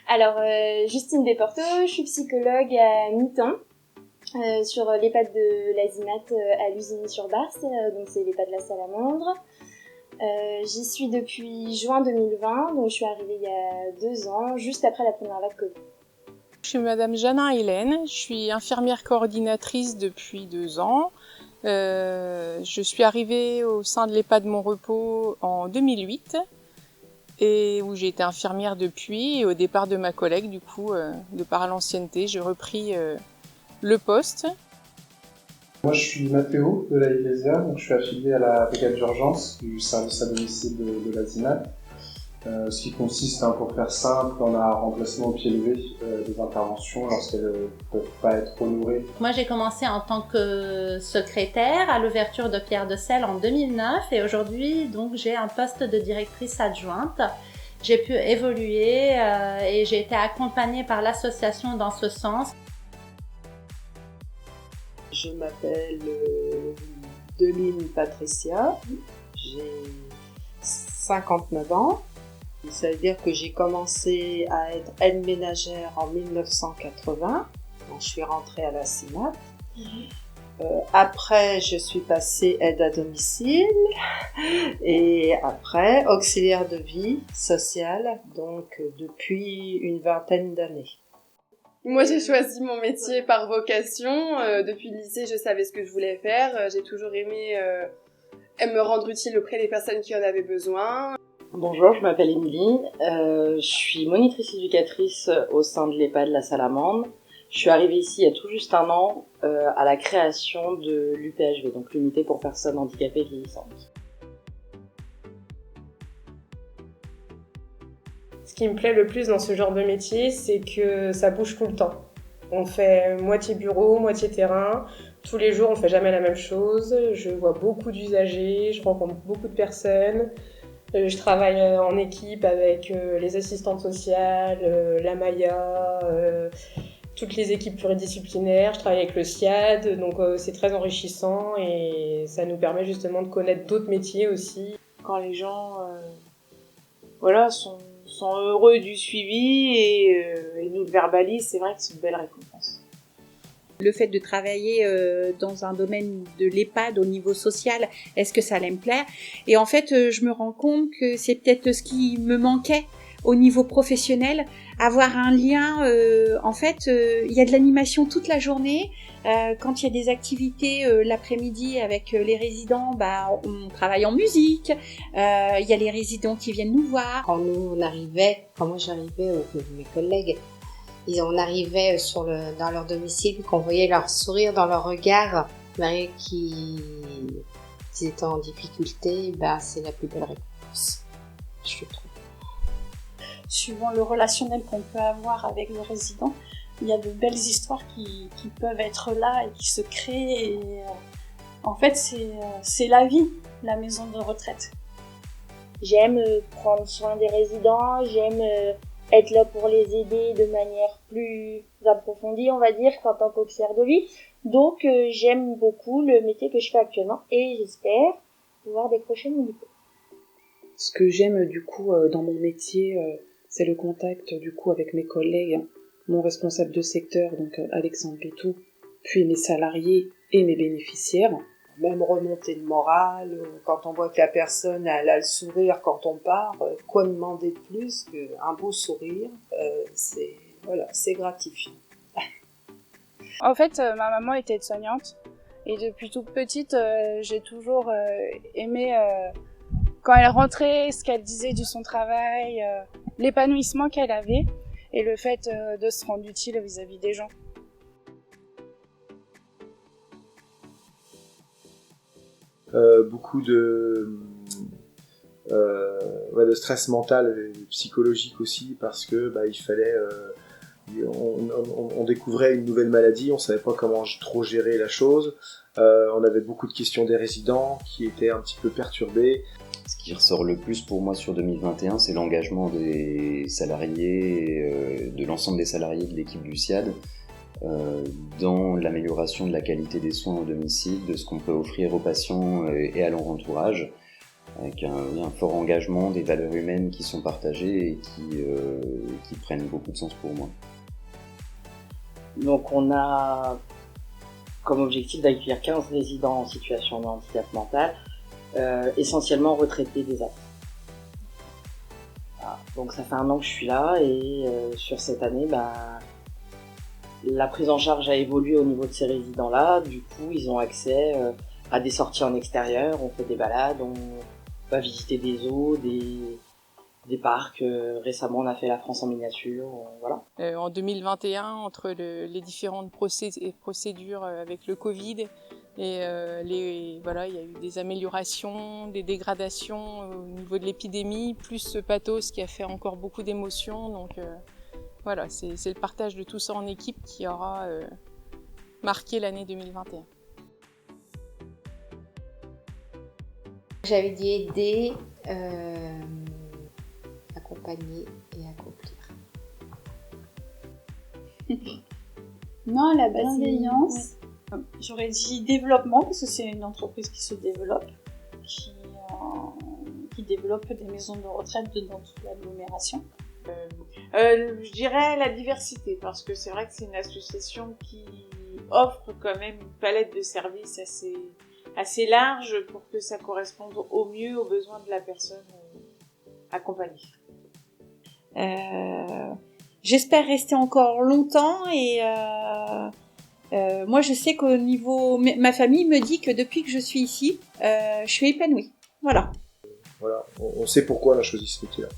Alors, Justine Desporto, je suis psychologue à mi-temps sur l'EHPAD de l'Azinat à Lusigny-sur-Barse, donc c'est l'EHPAD de la Salamandre. J'y suis depuis juin 2020, donc je suis arrivée il y a 2 ans, juste après la première vague Covid. Je suis Madame Janin Hélène, je suis infirmière coordinatrice depuis 2 ans. Je suis arrivée au sein de l'EHPAD Mon-Repos en 2008 et où j'ai été infirmière depuis. Et au départ de ma collègue, du coup, de par l'ancienneté, j'ai repris le poste. Moi, je suis Mathéo de la Iglesia, donc je suis affilié à la brigade d'urgence du service à domicile de l'Azinat. Ce qui consiste, pour faire simple, dans un remplacement au pied levé des interventions lorsqu'elles ne peuvent pas être honorées. Moi, j'ai commencé en tant que secrétaire à l'ouverture de Pierre de Selle en 2009 et aujourd'hui, donc, j'ai un poste de directrice adjointe. J'ai pu évoluer et j'ai été accompagnée par l'association dans ce sens. Je m'appelle Deline Patricia, j'ai 59 ans. Ça veut dire que j'ai commencé à être aide ménagère en 1980, quand je suis rentrée à la CIMAT. Après, je suis passée aide à domicile et après, auxiliaire de vie sociale, donc depuis une vingtaine d'années. Moi, j'ai choisi mon métier par vocation. Depuis le lycée, je savais ce que je voulais faire. J'ai toujours aimé me rendre utile auprès des personnes qui en avaient besoin. Bonjour, je m'appelle Émilie. Je suis monitrice éducatrice au sein de l'EHPAD de la Salamandre. Je suis arrivée ici il y a tout juste 1 an à la création de l'UPHV, donc l'unité pour personnes handicapées vieillissantes. Ce qui me plaît le plus dans ce genre de métier, c'est que ça bouge tout le temps. On fait moitié bureau, moitié terrain. Tous les jours, on fait jamais la même chose. Je vois beaucoup d'usagers, je rencontre beaucoup de personnes. Je travaille en équipe avec les assistantes sociales, la Maya, toutes les équipes pluridisciplinaires. Je travaille avec le SIAD, donc c'est très enrichissant et ça nous permet justement de connaître d'autres métiers aussi. Quand les gens sont heureux du suivi et nous le verbalisent, c'est vrai que c'est une belle récompense. Le fait de travailler dans un domaine de l'EHPAD au niveau social, est-ce que ça allait me plaire ? Et en fait, je me rends compte que c'est peut-être ce qui me manquait au niveau professionnel, avoir un lien. Il y a de l'animation toute la journée. Quand il y a des activités l'après-midi avec les résidents, on travaille en musique. Il y a les résidents qui viennent nous voir. Quand moi j'arrivais, mes collègues, on arrivait dans leur domicile, puis qu'on voyait leur sourire dans leur regard, qu'ils étaient en difficulté, c'est la plus belle réponse, je trouve. Suivant le relationnel qu'on peut avoir avec le résident, il y a de belles histoires qui peuvent être là et qui se créent. Et, en fait, c'est la vie, la maison de retraite. J'aime prendre soin des résidents, j'aime être là pour les aider de manière plus approfondie, on va dire, qu'en tant qu'auxiliaire de vie. Donc, j'aime beaucoup le métier que je fais actuellement et j'espère pouvoir décrocher mon diplôme. Ce que j'aime du coup dans mon métier, c'est le contact du coup avec mes collègues, mon responsable de secteur, donc Alexandre Pétou, puis mes salariés et mes bénéficiaires. Même remonter le moral, quand on voit que la personne elle a le sourire quand on part, quoi demander de plus qu'un beau sourire, c'est gratifiant. En fait, ma maman était aide-soignante et depuis toute petite, j'ai toujours aimé quand elle rentrait, ce qu'elle disait de son travail, l'épanouissement qu'elle avait et le fait de se rendre utile vis-à-vis des gens. Beaucoup de stress mental et psychologique aussi parce que il fallait on découvrait une nouvelle maladie, on savait pas comment trop gérer la chose, on avait beaucoup de questions des résidents qui étaient un petit peu perturbés. Ce qui ressort le plus pour moi sur 2021, c'est l'engagement des salariés, de l'ensemble des salariés de l'équipe du SIAD dans l'amélioration de la qualité des soins au domicile, de ce qu'on peut offrir aux patients et à leur entourage. avec un fort engagement, des valeurs humaines qui sont partagées et qui prennent beaucoup de sens pour moi. Donc on a comme objectif d'accueillir 15 résidents en situation de handicap mental, essentiellement retraités des actes. Voilà. Donc ça fait 1 an que je suis là et sur cette année, la prise en charge a évolué au niveau de ces résidents-là. Du coup, ils ont accès à des sorties en extérieur, on fait des balades, on va visiter des zoos, des parcs. Récemment, on a fait la France en miniature, voilà. En 2021, entre les différentes procédures avec le Covid, voilà, il y a eu des améliorations, des dégradations au niveau de l'épidémie, plus ce pathos qui a fait encore beaucoup d'émotions. Donc voilà, c'est le partage de tout ça en équipe qui aura marqué l'année 2021. J'avais dit aider, accompagner et accomplir. Non, la bienveillance. J'aurais dit développement, parce que c'est une entreprise qui se développe, qui développe des maisons de retraite dans toute l'agglomération. Je dirais la diversité, parce que c'est vrai que c'est une association qui offre quand même une palette de services assez large pour que ça corresponde au mieux aux besoins de la personne accompagnée. J'espère rester encore longtemps et moi je sais qu'au niveau... Ma famille me dit que depuis que je suis ici, je suis épanouie. Voilà. Voilà, on sait pourquoi on a choisi ce métier-là.